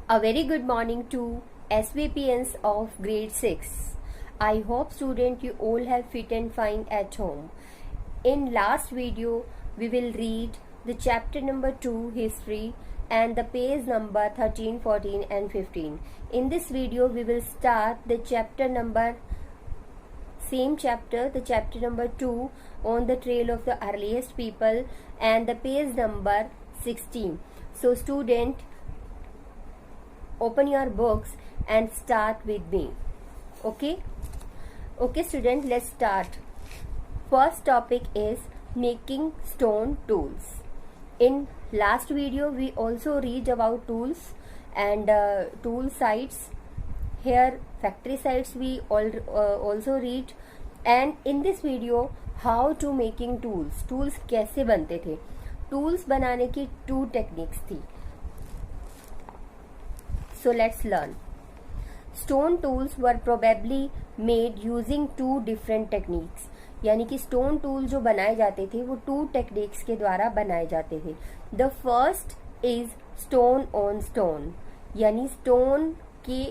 A very good morning to SVPNs of grade 6. I hope student you all have fit and fine at home. In last video we will read the chapter number 2 history and the page number 13, 14 and 15. In this video we will start the chapter number number 2 on the trail of the earliest people and the page number 16. So student, open your books and start with me. Okay student, let's start. First topic is making stone tools. In last video we also read about tools and tool sites. Here factory sites we also read, and in this video how to making tools कैसे बनते थे. Tools बनाने की 2 techniques थी. So let's learn. Stone tools were probably made using 2 different techniques. यानी कि stone tool जो बनाए जाते थे वो 2 टेक्निक्स के द्वारा बनाए जाते थे. The first is stone on stone, यानी स्टोन के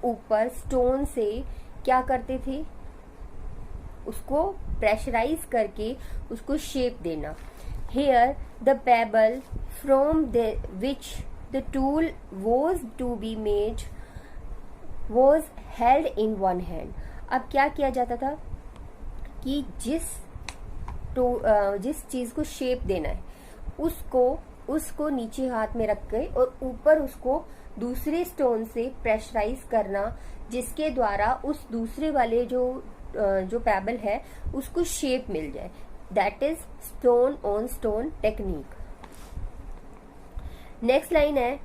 ऊपर स्टोन से क्या करते थे, उसको प्रेशराइज करके उसको शेप देना. Here the pebble from which the tool was to be made was held in one hand. अब क्या किया जाता था कि जिस चीज को शेप देना है उसको नीचे हाथ में रख के और ऊपर उसको दूसरे स्टोन से प्रेशराइज करना, जिसके द्वारा उस दूसरे वाले जो पेबल है उसको शेप मिल जाए. That is stone on stone technique. Next line है,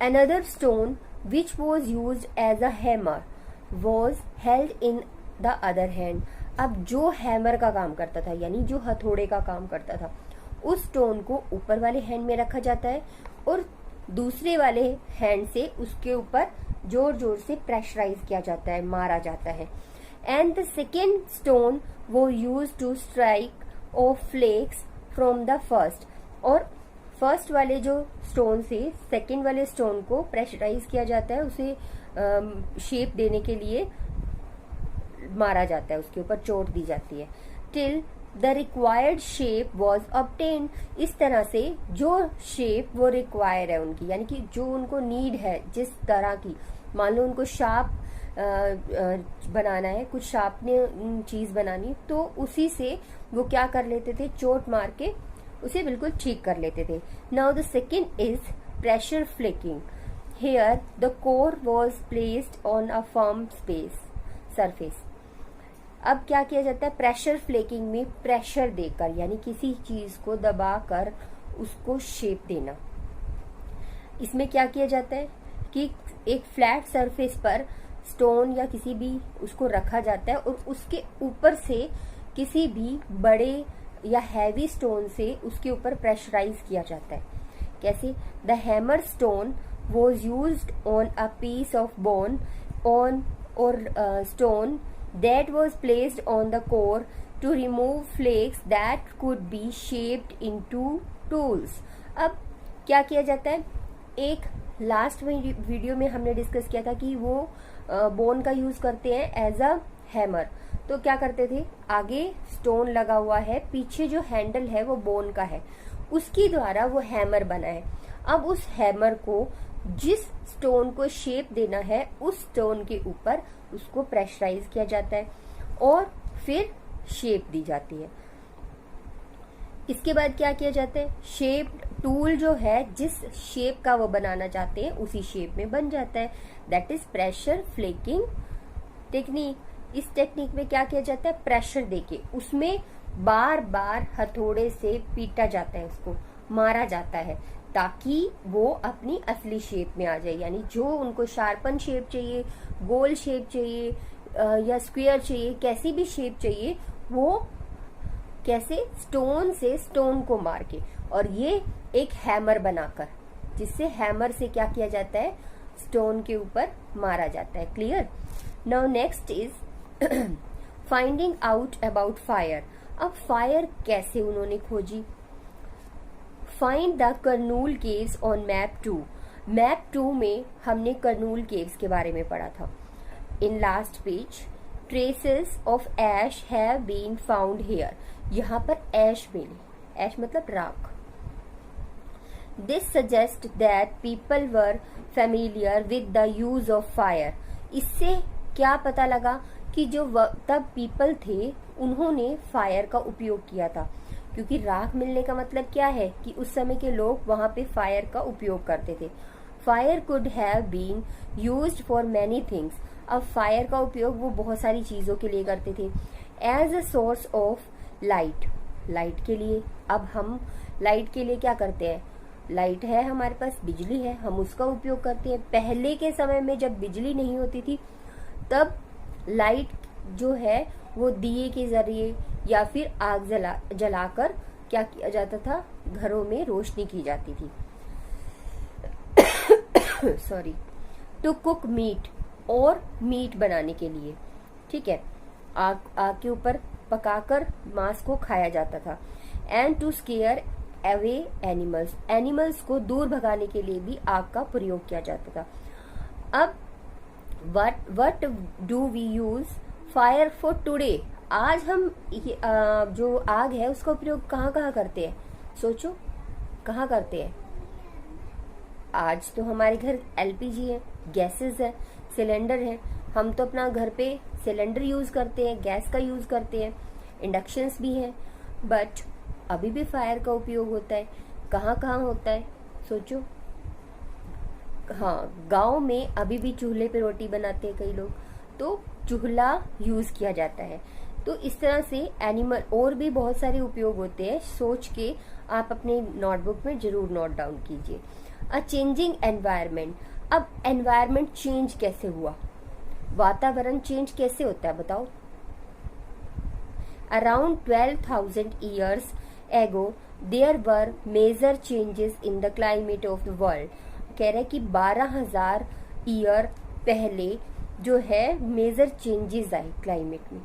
another stone which was used as a hammer was held in the other hand. अब जो हैमर का काम करता था, यानी जो हथौड़े का काम करता था, उस स्टोन को ऊपर वाले हैंड में रखा जाता है और दूसरे वाले हैंड से उसके ऊपर जोर जोर से प्रेशराइज किया जाता है, मारा जाता है. एंड द सेकेंड स्टोन वो use to strike off flakes from the first. और फर्स्ट वाले जो स्टोन से सेकेंड वाले स्टोन को प्रेशराइज किया जाता है, उसे शेप देने के लिए मारा जाता है, उसके ऊपर चोट दी जाती है. Till the required shape was obtained. इस तरह से जो शेप वो रिक्वायर है उनकी, यानी कि जो उनको नीड है, जिस तरह की, मान लो उनको शार्प बनाना है, कुछ शार्पने चीज बनानी, तो उसी से वो क्या कर लेते थे, चोट मार के उसे बिल्कुल ठीक कर लेते थे. Now the second is pressure flaking. Here the core was placed on a firm surface. अब क्या किया जाता है, प्रेशर फ्लेकिंग में प्रेशर देकर, यानी किसी चीज को दबाकर उसको शेप देना. इसमें क्या किया जाता है कि एक फ्लैट सरफेस पर स्टोन या किसी भी उसको रखा जाता है और उसके ऊपर से किसी भी बड़े या हैवी स्टोन से उसके ऊपर प्रेशराइज किया जाता है. कैसे, the hammer stone was used on a piece of bone on और stone that was placed on the core to remove flakes that could be shaped into tools. अब क्या किया जाता है, एक लास्ट वीडियो में हमने डिस्कस किया था कि वो बोन का यूज करते हैं एज अ हैमर. तो क्या करते थे, आगे स्टोन लगा हुआ है, पीछे जो हैंडल है वो बोन का है, उसकी द्वारा वो हैमर बना है. अब उस हैमर को जिस स्टोन को शेप देना है उस स्टोन के ऊपर उसको प्रेशराइज किया जाता है और फिर शेप दी जाती है. इसके बाद क्या किया जाता है, शेप टूल जो है जिस शेप का वो बनाना चाहते हैं उसी शेप में बन जाता है. That is pressure flaking technique. इस टेक्निक में क्या किया जाता है, प्रेशर देके उसमें बार बार हथौड़े से पीटा जाता है, उसको मारा जाता है, ताकि वो अपनी असली शेप में आ जाए. यानी जो उनको शार्पन शेप चाहिए, गोल शेप चाहिए या स्क्वायर चाहिए, कैसी भी शेप चाहिए, वो कैसे, स्टोन से स्टोन को मार के, और ये एक हैमर बनाकर, जिससे हैमर से क्या किया जाता है, स्टोन के ऊपर मारा जाता है. Clear. Now next is finding out about fire. अब फायर कैसे उन्होंने खोजी. Find the Kurnool caves on map 2. Map 2 में हमने कर्नूल केव्स के बारे में पढ़ा था। In last page traces of ash have been found here, यहाँ पर ऐश मिली, ऐश मतलब राख। This suggest that people were familiar with the use of fire, इससे क्या पता लगा कि जो तब पीपल थे उन्होंने फायर का उपयोग किया था, क्योंकि राख मिलने का मतलब क्या है कि उस समय के लोग वहां पे फायर का उपयोग करते थे। Fire could have been used for many things, अब फायर का उपयोग वो बहुत सारी चीजों के लिए करते थे। As a source of light, light के लिए, अब हम लाइट के लिए क्या करते हैं, लाइट है हमारे पास, बिजली है, हम उसका उपयोग करते हैं। पहले के समय में जब बिजली नहीं होती थी तब लाइट जो है वो दिए के जरिए या फिर आग जलाकर क्या किया जाता था, घरों में रोशनी की जाती थी। सॉरी, टू कुक मीट, और मीट बनाने के लिए, ठीक है, आग के ऊपर पकाकर मांस को खाया जाता था। And to scare away animals, animals को दूर भगाने के लिए भी आग का प्रयोग किया जाता था। अब what do we use fire for today, आज हम जो आग है उसका उपयोग कहाँ कहाँ करते हैं, सोचो कहाँ करते हैं। आज तो हमारे घर एलपीजी है, गैसेस है, सिलेंडर है, हम तो अपना घर पे सिलेंडर यूज करते हैं, गैस का यूज करते हैं, इंडक्शंस भी हैं, बट अभी भी फायर का उपयोग होता है। कहाँ कहाँ होता है सोचो। हाँ, गांव में अभी भी चूल्हे पे रोटी बनाते हैं कई लोग, तो चूल्हा यूज किया जाता है। तो इस तरह से एनिमल और भी बहुत सारे उपयोग होते हैं, सोच के आप अपने नोटबुक में जरूर नोट डाउन कीजिए। अ चेंजिंग एनवायरमेंट, अब एनवायरमेंट चेंज कैसे हुआ, वातावरण चेंज कैसे होता है बताओ। Around 12,000 years ago there were major changes in the climate of the world, कह रहे कि 12,000 ईयर पहले जो है मेजर चेंजेस आए क्लाइमेट में,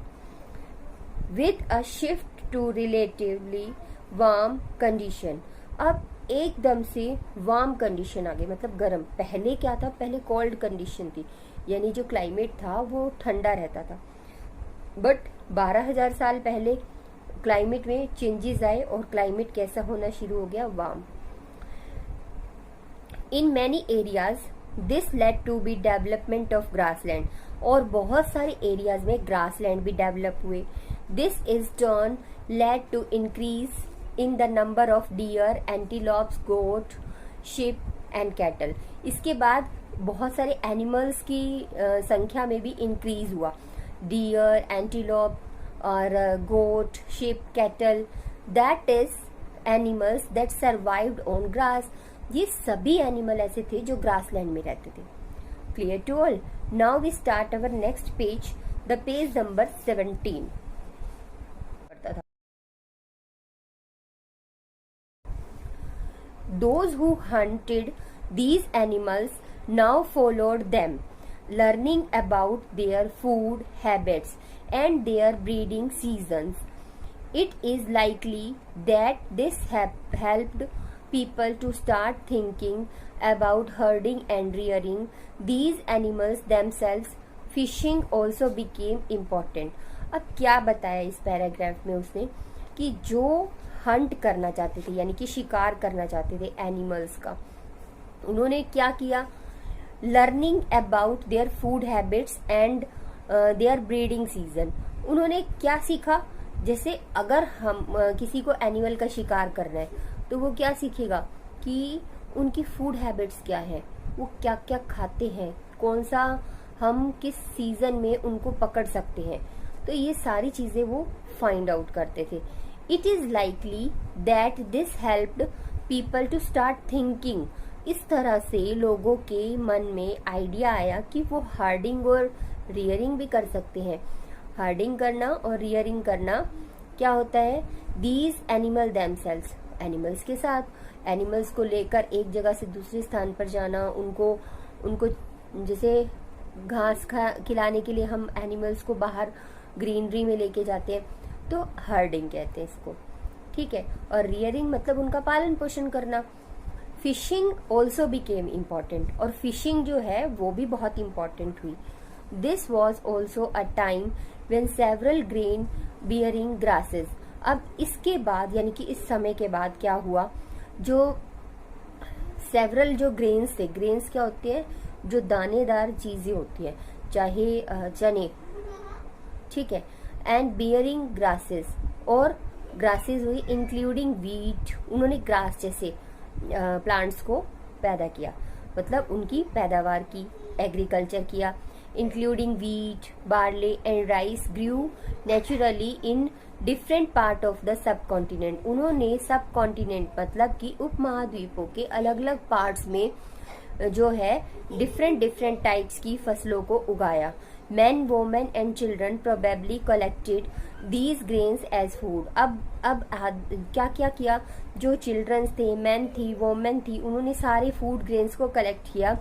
with a shift to relatively warm condition. अब एकदम से वार्म कंडीशन आ गई, मतलब गर्म। पहले क्या था, पहले कोल्ड कंडीशन थी, यानी जो क्लाइमेट था वो ठंडा रहता था, बट 12,000 साल पहले क्लाइमेट में चेंजेस आए और क्लाइमेट कैसा होना शुरू हो गया, warm. In many areas this led to be development of grassland, और बहुत सारे एरियाज में ग्रासलैंड भी डेवलप हुए। This is turn led to increase in the number of deer, antelopes, goat, sheep and cattle. इसके बाद बहुत सारे एनिमल्स की संख्या में भी इंक्रीज हुआ। डियर, एंटीलोप और goat, sheep, cattle, that is animals that survived on grass. ये सभी एनिमल ऐसे थे जो ग्रासलैंड में रहते थे। Clear to all? Now we start our next page, the page number 17। Those who hunted these animals now followed them, learning about their food habits and their breeding seasons. It is likely that this helped people to start thinking about herding and rearing these animals themselves. Fishing also became important. अब क्या बताया इस paragraph में उसने कि जो Hunt करना चाहते थे, यानी कि शिकार करना चाहते थे एनिमल्स का, उन्होंने क्या किया, learning about their food habits and their breeding season. उन्होंने क्या सीखा, जैसे अगर हम किसी को एनिमल का शिकार करना है तो वो क्या सीखेगा कि उनकी फूड हैबिट्स क्या है, वो क्या क्या खाते हैं, कौन सा हम किस सीजन में उनको पकड़ सकते हैं, तो ये सारी चीजें वो फाइंड आउट करते थे। It is likely that this helped people to start thinking. इस तरह से लोगों के मन में आइडिया आया कि वो हार्डिंग और रियरिंग भी कर सकते हैं। हार्डिंग करना और रियरिंग करना क्या होता है, दीज एनिमल देमसेल्व्स, एनिमल्स के साथ, एनिमल्स को लेकर एक जगह से दूसरे स्थान पर जाना, उनको जैसे घास खिलाने के लिए हम एनिमल्स को बाहर ग्रीनरी में लेके जाते हैं, तो हर्डिंग कहते हैं इसको, ठीक है। और रियरिंग मतलब उनका पालन पोषण करना। फिशिंग ऑल्सो बिकेम इम्पॉर्टेंट, और फिशिंग जो है वो भी बहुत इम्पॉर्टेंट हुई. This was also a time when several grain bearing grasses. अब इसके बाद यानी कि इस समय के बाद क्या हुआ, जो सेवरल जो ग्रेन्स थे, ग्रेन्स क्या होते हैं, जो दानेदार चीजें होती है, चाहे चने, ठीक है, एंड बियरिंग ग्रासेस, और ग्रासेस हुई इंक्लूडिंग वीट. उन्होंने ग्रास जैसे प्लांट्स को पैदा किया, मतलब उनकी पैदावार की, एग्रीकल्चर किया. Including wheat, barley and rice grew naturally in different part of the subcontinent. उन्होंने सब कॉन्टिनेंट मतलब कि उपमहाद्वीपों के अलग अलग पार्ट्स में जो है डिफरेंट टाइप्स की फसलों को उगाया. Men, women and children probably collected these grains as food. अब क्या क्या किया, जो चिल्ड्रंस थे, मैन थी, वोमेन थी, उन्होंने सारे फूड ग्रेन्स को कलेक्ट किया.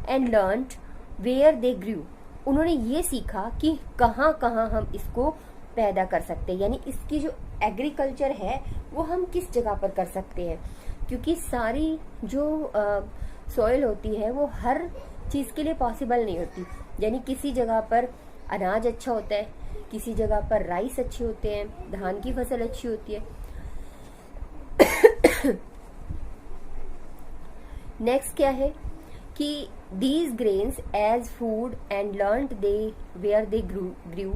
एंड लर्नड वेयर दे ग्रू. उन्होंने ये सीखा कि कहाँ कहाँ हम इसको पैदा कर सकते हैं, यानी इसकी जो एग्रीकल्चर है वो हम किस जगह पर कर सकते हैं, क्योंकि सारी जो सॉइल होती है वो हर चीज के लिए पॉसिबल नहीं होती. यानी किसी जगह पर अनाज अच्छा होता है, किसी जगह पर राइस अच्छे होते हैं, धान की फसल अच्छी होती है. नेक्स्ट क्या है कि these grains as food and learned they where they grew.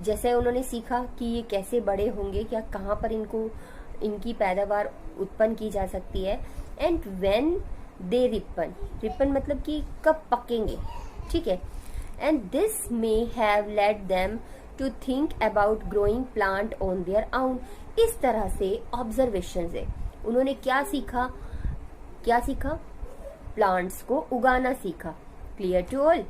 जैसे उन्होंने सीखा कि ये कैसे बड़े होंगे, क्या कहाँ पर इनकी पैदावार उत्पन्न की जा सकती है. एंड व्हेन दे रिपन मतलब कि कब पकेंगे, ठीक है. And this may have led them to think about growing plant on their own. इस तरह से ऑब्जर्वेशन से उन्होंने क्या सीखा, प्लांट्स को उगाना सीखा. Clear to all.